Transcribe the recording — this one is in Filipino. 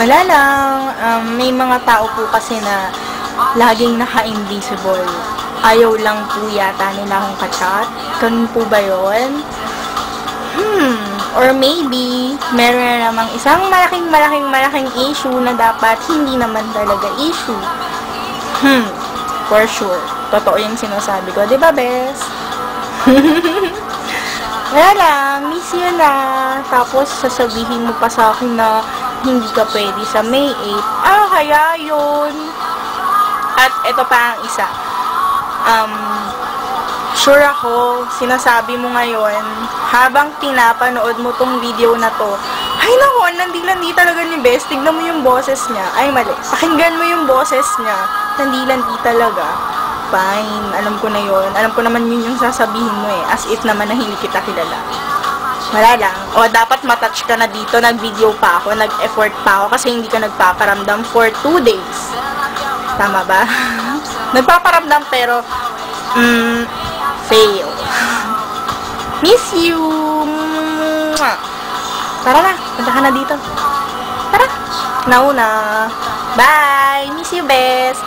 Wala lang. May mga tao po kasi na laging naka-invisible. Ayaw lang po yata nila akong ka-chat. Ganun po ba yun? Or maybe, meron na namang isang malaking issue na dapat hindi naman talaga issue. For sure. Totoo yung sinasabi ko. Diba, bes? Wala lang. Miss you na. Tapos, sasabihin mo pa sa akin na hindi ka pwede sa May 8. Kaya yun. At ito pa ang isa. Sure ako, sinasabi mo ngayon, habang pinapanood mo tong video na to, ay naku, nandi-landi talaga ni Bes, tignan mo yung boses niya. Ay mali, pakinggan mo yung boses niya, nandi-landi talaga. Fine, alam ko na yun. Alam ko naman yun yung sasabihin mo eh, as if naman na hindi kita kilala. Wala lang. O, dapat matouch ka na dito, nag-video pa ako, nag-effort pa ako, kasi hindi ka nagpaparamdam for 2 days. Tama ba? Nagpaparamdam pero, fail. Miss you! Tara na, punta ka na dito. Tara! Nauna. Bye! Miss you, best!